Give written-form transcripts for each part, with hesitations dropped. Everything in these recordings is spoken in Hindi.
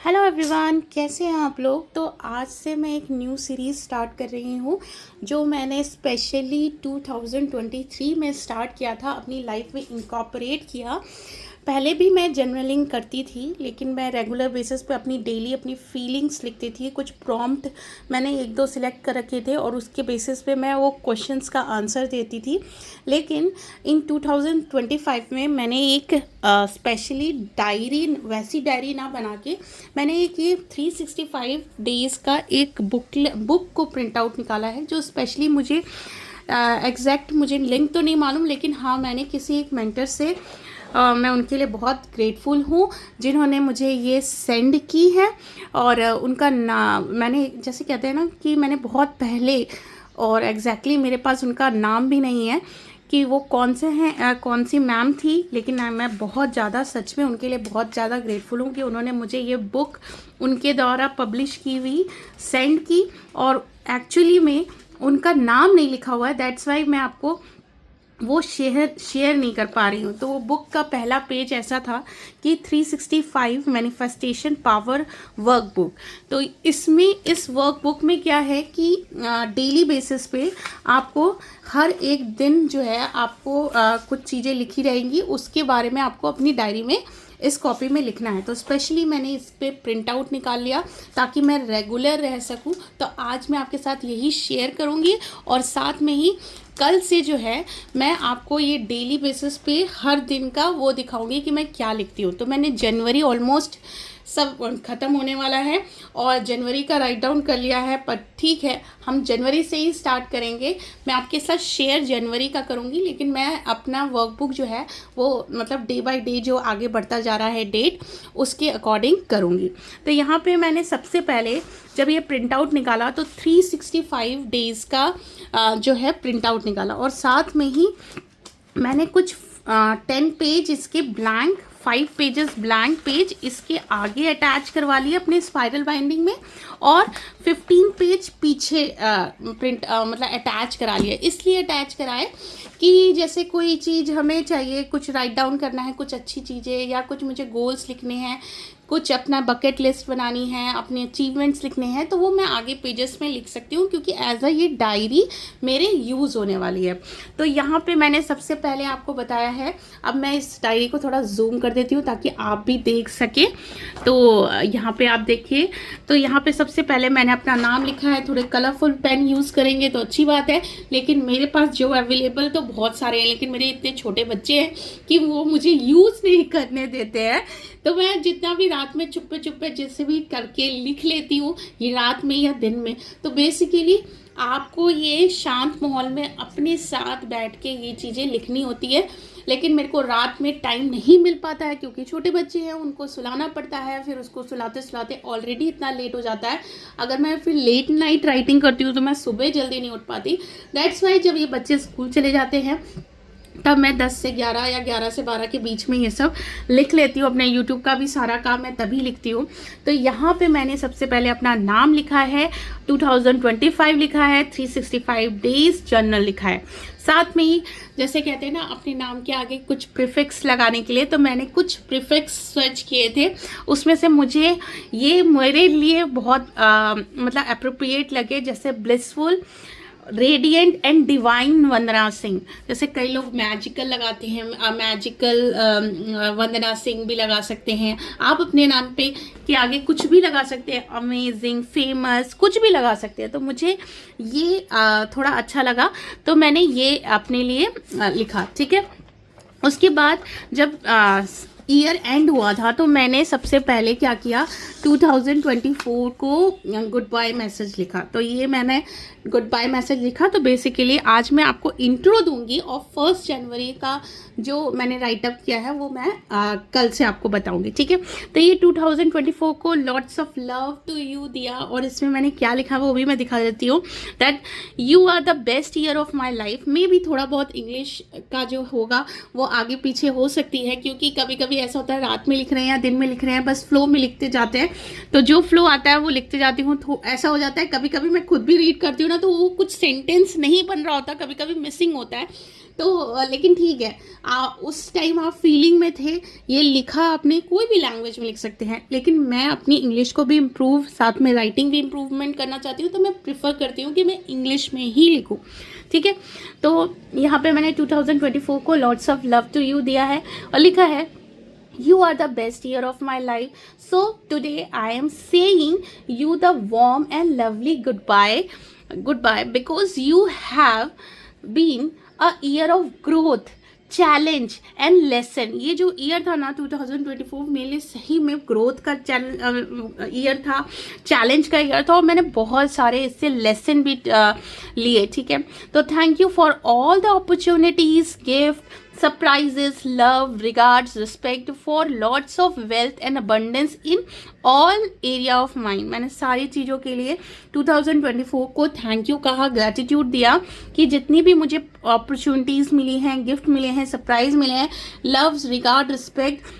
हेलो एवरीवन, कैसे हैं आप लोग। तो आज से मैं एक न्यू सीरीज़ स्टार्ट कर रही हूँ जो मैंने स्पेशली 2023 में स्टार्ट किया था, अपनी लाइफ में इनकॉर्पोरेट किया। पहले भी मैं जर्नलिंग करती थी, लेकिन मैं रेगुलर बेसिस पे अपनी डेली अपनी फीलिंग्स लिखती थी। कुछ प्रॉम्प्ट मैंने एक दो सिलेक्ट कर रखे थे और उसके बेसिस पे मैं वो क्वेश्चंस का आंसर देती थी। लेकिन इन 2025 में मैंने एक स्पेशली डायरी, वैसी डायरी ना बना के मैंने एक ये 365 डेज़ का एक बुक को प्रिंट आउट निकाला है, जो स्पेशली मुझे एग्जैक्ट मुझे लिंक तो नहीं मालूम, लेकिन हाँ मैंने किसी एक मेंटर से मैं उनके लिए बहुत ग्रेटफुल हूँ जिन्होंने मुझे ये सेंड की है। और उनका नाम मैंने, जैसे कहते हैं ना कि मैंने बहुत पहले, और एग्जैक्टली मेरे पास उनका नाम भी नहीं है कि वो कौन से हैं, कौन सी मैम थी, लेकिन मैं बहुत ज़्यादा सच में उनके लिए बहुत ज़्यादा ग्रेटफुल हूँ कि उन्होंने मुझे ये बुक उनके द्वारा पब्लिश की हुई सेंड की। और एक्चुअली में उनका नाम नहीं लिखा हुआ है, दैट्स वाई मैं आपको वो शेयर नहीं कर पा रही हूँ। तो वो बुक का पहला पेज ऐसा था कि 365 मैनिफेस्टेशन पावर वर्कबुक। तो इसमें, इस वर्कबुक में क्या है कि डेली बेसिस पे आपको हर एक दिन जो है आपको कुछ चीज़ें लिखी रहेंगी, उसके बारे में आपको अपनी डायरी में इस कॉपी में लिखना है। तो स्पेशली मैंने इस पे प्रिंट आउट निकाल लिया ताकि मैं रेगुलर रह सकूं। तो आज मैं आपके साथ यही शेयर करूंगी और साथ में ही कल से जो है मैं आपको ये डेली बेसिस पे हर दिन का वो दिखाऊंगी कि मैं क्या लिखती हूँ। तो मैंने जनवरी ऑलमोस्ट सब ख़त्म होने वाला है और जनवरी का राइट डाउन कर लिया है, पर ठीक है हम जनवरी से ही स्टार्ट करेंगे। मैं आपके साथ शेयर जनवरी का करूँगी, लेकिन मैं अपना वर्कबुक जो है वो मतलब डे बाय डे जो आगे बढ़ता जा रहा है डेट, उसके अकॉर्डिंग करूँगी। तो यहाँ पे मैंने सबसे पहले जब ये प्रिंट आउट निकाला तो 365 डेज़ का जो है प्रिंट आउट निकाला, और साथ में ही मैंने कुछ 10 पेज इसके ब्लैंक, 5 पेजेस ब्लैंक पेज इसके आगे अटैच करवा लिए अपने स्पाइरल बाइंडिंग में, और 15 पेज पीछे प्रिंट मतलब अटैच करा लिया। इसलिए अटैच कराए कि जैसे कोई चीज़ हमें चाहिए, कुछ राइट डाउन करना है, कुछ अच्छी चीज़ें, या कुछ मुझे गोल्स लिखने हैं, कुछ अपना बकेट लिस्ट बनानी है, अपने अचीवमेंट्स लिखने हैं, तो वो मैं आगे पेजेस में लिख सकती हूँ क्योंकि एज अ ये डायरी मेरे यूज़ होने वाली है। तो यहाँ पे मैंने सबसे पहले आपको बताया है। अब मैं इस डायरी को थोड़ा जूम कर देती हूँ ताकि आप भी देख सकें। तो यहाँ पे आप देखिए, तो यहाँ पे सबसे पहले मैंने अपना नाम लिखा है। थोड़े कलरफुल पेन यूज़ करेंगे तो अच्छी बात है, लेकिन मेरे पास जो अवेलेबल तो बहुत सारे हैं, लेकिन मेरे इतने छोटे बच्चे हैं कि वो मुझे यूज़ नहीं करने देते हैं। तो मैं जितना भी रात में चुप्पे चुप्पे जैसे भी करके लिख लेती हूँ, ये रात में या दिन में। तो बेसिकली आपको ये शांत माहौल में अपने साथ बैठ के ये चीज़ें लिखनी होती है, लेकिन मेरे को रात में टाइम नहीं मिल पाता है क्योंकि छोटे बच्चे हैं, उनको सुलाना पड़ता है, फिर उसको सुलाते सुलाते ऑलरेडी इतना लेट हो जाता है। अगर मैं फिर लेट नाइट राइटिंग करती हूँ तो मैं सुबह जल्दी नहीं उठ पाती। दैट्स वाई जब ये बच्चे स्कूल चले जाते हैं तब मैं 10 से 11 या 11 से 12 के बीच में ये सब लिख लेती हूँ। अपने यूट्यूब का भी सारा काम मैं तभी लिखती हूँ। तो यहाँ पे मैंने सबसे पहले अपना नाम लिखा है, 2025 लिखा है, 365 डेज जर्नल लिखा है। साथ में ही जैसे कहते हैं ना अपने नाम के आगे कुछ प्रीफिक्स लगाने के लिए, तो मैंने कुछ प्रीफिक्स सर्च किए थे। उसमें से मुझे ये मेरे लिए बहुत मतलब अप्रोप्रिएट लगे, जैसे ब्लिसफुल, रेडिएंट एंड डिवाइन वंदना सिंह। जैसे कई लोग मैजिकल लगाते हैं, मैजिकल वंदना सिंह भी लगा सकते हैं आप अपने नाम पे के आगे, कुछ भी लगा सकते हैं, अमेजिंग, फेमस, कुछ भी लगा सकते हैं। तो मुझे ये थोड़ा अच्छा लगा तो मैंने ये अपने लिए लिखा, ठीक है। उसके बाद जब ईयर एंड हुआ था तो मैंने सबसे पहले क्या किया, 2024 को गुड बाय मैसेज लिखा। तो ये मैंने गुड बाय मैसेज लिखा। तो बेसिकली आज मैं आपको इंट्रो दूंगी और 1 जनवरी का जो मैंने राइट अप किया है वो मैं कल से आपको बताऊंगी, ठीक है। तो ये 2024 को lots of love to you दिया, और इसमें मैंने क्या लिखा वो भी मैं दिखा देती हूँ। That you are the best year of my life. में भी थोड़ा बहुत इंग्लिश का जो होगा वो आगे पीछे हो सकती है, क्योंकि कभी कभी ऐसा होता है रात में लिख रहे हैं या दिन में लिख रहे हैं, बस फ्लो में लिखते जाते हैं। तो जो फ्लो आता है वो लिखते जाती हूँ। तो ऐसा हो जाता है, कभी कभी मैं खुद भी रीड करती हूँ ना तो वो कुछ सेंटेंस नहीं बन रहा होता, कभी कभी मिसिंग होता है। तो लेकिन ठीक है, उस टाइम आप फीलिंग में थे, ये लिखा आपने कोई भी लैंग्वेज में लिख सकते हैं, लेकिन मैं अपनी इंग्लिश को भी इम्प्रूव, साथ में राइटिंग भी इम्प्रूवमेंट करना चाहती हूँ, तो मैं प्रिफर करती हूँ कि मैं इंग्लिश में ही लिखूँ। ठीक है, तो यहाँ पे मैंने 2024 को lots of love to you दिया है और लिखा है You are the best year of my life. So today I am saying you the warm and lovely goodbye because you have been a year of growth, challenge and lesson. ये जो ईयर था ना 2024 मेरे लिए सही में ग्रोथ का ईयर था, चैलेंज का ईयर था, और मैंने बहुत सारे इससे लेसन भी लिए। ठीक है, तो thank you for all the opportunities, gift, surprises, love, regards, respect, for lots of wealth and abundance in all area of mine. मैंने सारी चीज़ों के लिए 2024 को थैंक यू कहा, ग्रैटिट्यूड दिया कि जितनी भी मुझे अपॉर्चुनिटीज़ मिली हैं, गिफ्ट मिले हैं, सरप्राइज मिले हैं, लव्स, रिगार्ड, रिस्पेक्ट,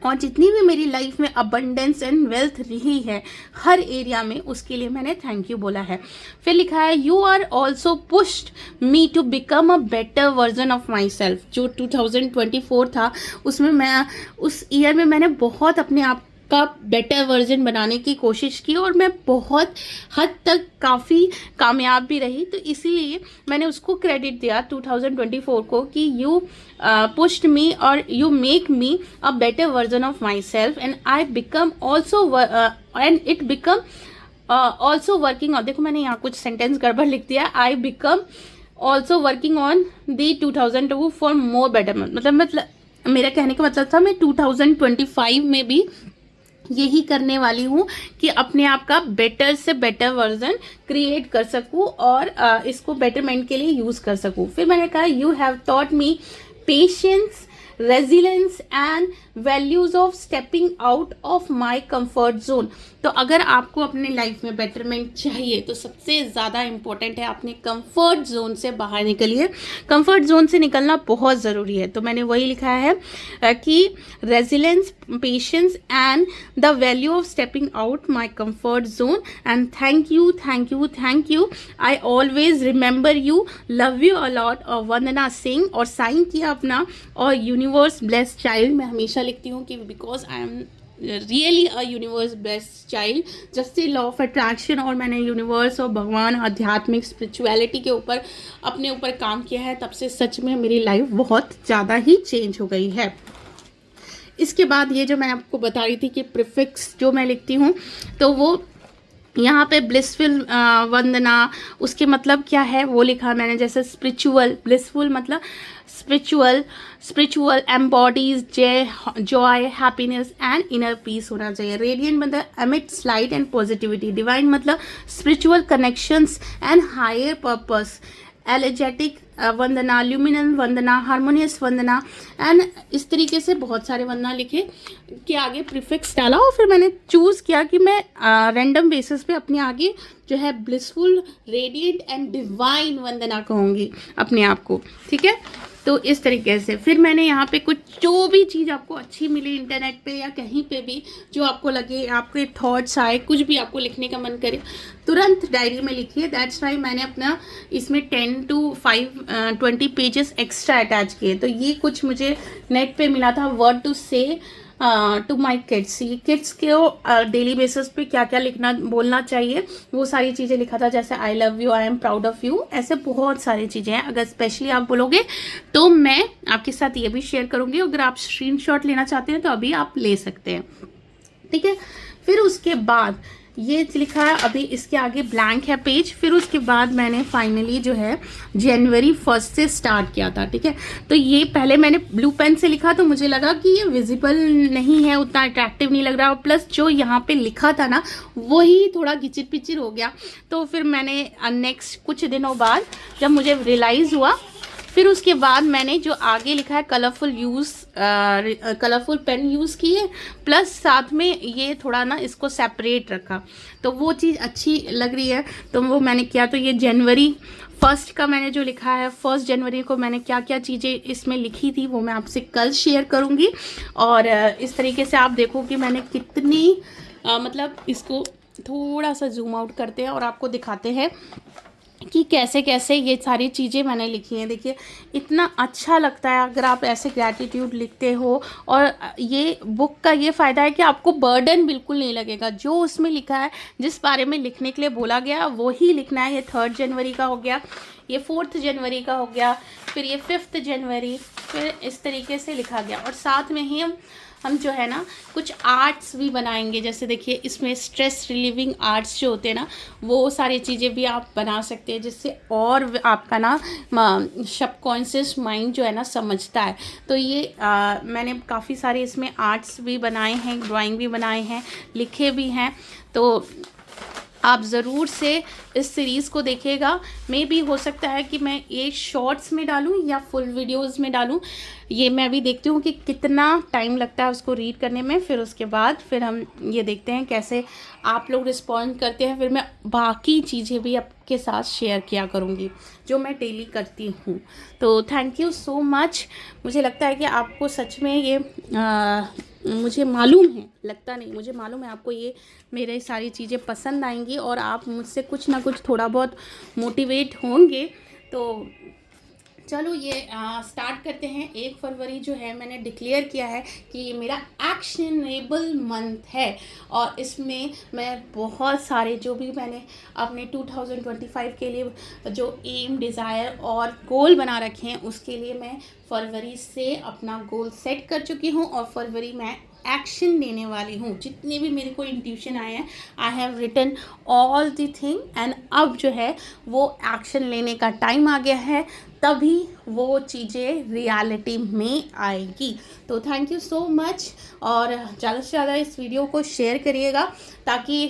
और जितनी भी मेरी लाइफ में अबंडेंस एंड वेल्थ रही है हर एरिया में, उसके लिए मैंने थैंक यू बोला है। फिर लिखा है you are also pushed me to become a better version of myself. जो 2024 था उसमें मैं, उस ईयर में मैंने बहुत अपने आप का बेटर वर्जन बनाने की कोशिश की और मैं बहुत हद तक काफ़ी कामयाब भी रही। तो इसीलिए मैंने उसको क्रेडिट दिया 2024 को कि यू पुश्ड मी और you make me a better version of my self and I become also and it become also working on, देखो मैंने यहाँ कुछ सेंटेंस गड़बड़ लिख दिया, I become also working on the 2002 for more better, मतलब मेरा कहने का मतलब था मैं 2025 में भी यही करने वाली हूँ कि अपने आप का बेटर से बेटर वर्जन क्रिएट कर सकूँ और इसको बेटरमेंट के लिए यूज़ कर सकूँ। फिर मैंने कहा you have taught me patience, resilience and values of stepping out of my comfort zone. तो अगर आपको अपने लाइफ में बेटरमेंट चाहिए तो सबसे ज़्यादा इम्पोर्टेंट है अपने कंफर्ट जोन से बाहर निकलिए। कंफर्ट जोन से निकलना बहुत ज़रूरी है। तो मैंने वही लिखा है कि resilience, patience and the value of stepping out my comfort zone and thank you thank you thank you, I always remember you, love you a lot, और वंदना सिंह, और साइन किया अपना, और यूनिवर्स ब्लेस्ड चाइल्ड मैं हमेशा लिखती हूँ कि because I am really a universe best child. जब से लॉ ऑफ अट्रैक्शन और मैंने यूनिवर्स और भगवान, आध्यात्मिक, स्पिरिचुअलिटी के ऊपर अपने ऊपर काम किया है, तब से सच में मेरी लाइफ बहुत ज़्यादा ही चेंज हो गई है। इसके बाद ये जो मैं आपको बता रही थी कि प्रीफिक्स जो मैं लिखती हूँ, तो वो यहाँ पे ब्लिसफुल वंदना, उसके मतलब क्या है वो लिखा मैंने, जैसे स्पिरिचुअल, ब्लिसफुल मतलब spiritual embodies joy, happiness and inner peace होना चाहिए। रेडियंट मतलब emits light and positivity. Divine मतलब spiritual connections and higher purpose. Energetic Vandana, luminal Vandana, harmonious Vandana, and इस तरीके से बहुत सारे वंदना लिखे के आगे प्रीफिक्स डाला। और फिर मैंने चूज़ किया कि मैं रैंडम बेसिस पे अपने आगे जो है ब्लिसफुल, रेडिएंट एंड डिवाइन वंदना कहूँगी अपने आप को। ठीक है, तो इस तरीके से फिर मैंने यहाँ पे कुछ जो भी चीज़ आपको अच्छी मिली इंटरनेट पे या कहीं पे भी, जो आपको लगे, आपके थॉट्स आए, कुछ भी आपको लिखने का मन करे, तुरंत डायरी में लिखिए। दैट्स वाई मैंने अपना इसमें 10 to 20 पेजेस एक्स्ट्रा अटैच किए। तो ये कुछ मुझे नेट पे मिला था, वर्ड टू से टू माई किड्स। ये किड्स के डेली बेसिस पे क्या क्या लिखना, बोलना चाहिए, वो सारी चीज़ें लिखा था। जैसे I love you, I am proud of you, ऐसे बहुत सारी चीज़ें हैं। अगर स्पेशली आप बोलोगे तो मैं आपके साथ ये भी शेयर करूँगी। अगर आप स्क्रीनशॉट लेना चाहते हैं तो अभी आप ले सकते हैं। ठीक है, फिर उसके बाद ये लिखा है, अभी इसके आगे ब्लैंक है पेज। फिर उसके बाद मैंने फाइनली जो है जनवरी 1 से स्टार्ट किया था। ठीक है, तो ये पहले मैंने ब्लू पेन से लिखा तो मुझे लगा कि ये विजिबल नहीं है, उतना अट्रैक्टिव नहीं लग रहा, प्लस जो यहाँ पे लिखा था ना वही थोड़ा घिचिर पिचिर हो गया। तो फिर मैंने नेक्स्ट कुछ दिनों बाद जब मुझे रियलाइज़ हुआ, फिर उसके बाद मैंने जो आगे लिखा है कलरफुल पेन यूज़ किए, प्लस साथ में ये थोड़ा ना इसको सेपरेट रखा, तो वो चीज़ अच्छी लग रही है, तो वो मैंने किया। तो ये जनवरी 1 का मैंने जो लिखा है, 1 जनवरी को मैंने क्या क्या चीज़ें इसमें लिखी थी वो मैं आपसे कल शेयर करूँगी। और इस तरीके से आप देखो कि मैंने कितनी मतलब इसको थोड़ा सा जूम आउट करते हैं और आपको दिखाते हैं कि कैसे कैसे ये सारी चीज़ें मैंने लिखी हैं। देखिए इतना अच्छा लगता है अगर आप ऐसे ग्रैटिट्यूड लिखते हो। और ये बुक का ये फ़ायदा है कि आपको बर्डन बिल्कुल नहीं लगेगा। जो उसमें लिखा है, जिस बारे में लिखने के लिए बोला गया वो ही लिखना है। ये 3 जनवरी का हो गया, ये 4 जनवरी का हो गया, फिर ये 5 जनवरी, फिर इस तरीके से लिखा गया। और साथ में ही हम जो है ना कुछ आर्ट्स भी बनाएंगे। जैसे देखिए इसमें स्ट्रेस रिलीविंग आर्ट्स जो होते हैं ना, वो सारी चीज़ें भी आप बना सकते हैं, जिससे और आपका ना सबकॉन्शियस माइंड जो है ना समझता है। तो ये मैंने काफ़ी सारे इसमें आर्ट्स भी बनाए हैं, ड्राइंग भी बनाए हैं, लिखे भी हैं। तो आप ज़रूर से इस सीरीज़ को देखिएगा। मे भी हो सकता है कि मैं ये शॉर्ट्स में डालूं या फुल वीडियोस में डालूं। ये मैं भी देखती हूँ कि कितना टाइम लगता है उसको रीड करने में। फिर उसके बाद फिर हम ये देखते हैं कैसे आप लोग रिस्पॉन्ड करते हैं। फिर मैं बाकी चीज़ें भी आपके साथ शेयर किया करूँगी जो मैं डेली करती हूँ। तो थैंक यू सो मच। मुझे लगता है कि आपको सच में ये मुझे मालूम है, लगता नहीं, मुझे मालूम है आपको ये मेरे सारी चीज़ें पसंद आएंगी और आप मुझसे कुछ ना कुछ थोड़ा बहुत मोटिवेट होंगे। तो चलो ये स्टार्ट करते हैं। 1 फरवरी जो है मैंने डिक्लेयर किया है कि ये मेरा एक्शनेबल मंथ है। और इसमें मैं बहुत सारे जो भी मैंने अपने 2025 के लिए जो एम, डिज़ायर और गोल बना रखे हैं, उसके लिए मैं फरवरी से अपना गोल सेट कर चुकी हूँ। और फरवरी में एक्शन लेने वाली हूँ। जितने भी मेरे को इंट्यूशन आए हैं, I have written all the thing. And अब जो है वो एक्शन लेने का टाइम आ गया है, तभी वो चीज़ें रियलिटी में आएगी। तो थैंक यू सो मच। और ज़्यादा से ज़्यादा इस वीडियो को शेयर करिएगा ताकि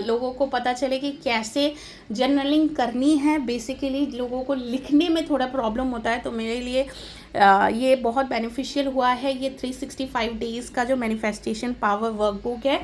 लोगों को पता चले कि कैसे जर्नलिंग करनी है। बेसिकली लोगों को लिखने में थोड़ा प्रॉब्लम होता है, तो मेरे लिए ये बहुत बेनिफिशियल हुआ है। ये 365 डेज़ का जो मैनिफेस्टेशन पावर वर्कबुक है,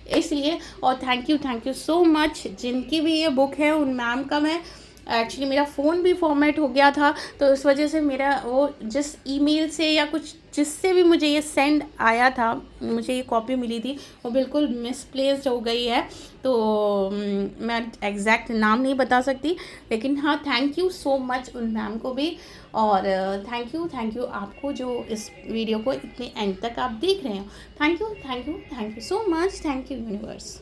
इसलिए। और थैंक यू सो मच जिनकी भी ये बुक है। उन मैम का मैं एक्चुअली मेरा फ़ोन भी फॉर्मेट हो गया था, तो इस वजह से मेरा वो जिस ईमेल से या कुछ जिससे भी मुझे ये सेंड आया था, मुझे ये कॉपी मिली थी, वो बिल्कुल मिसप्लेस्ड हो गई है। तो मैं एग्जैक्ट नाम नहीं बता सकती, लेकिन हाँ थैंक यू सो मच उन मैम को भी। और थैंक यू आपको जो इस वीडियो को इतने एंड तक आप देख रहे हो। Thank you so much. Thank you universe.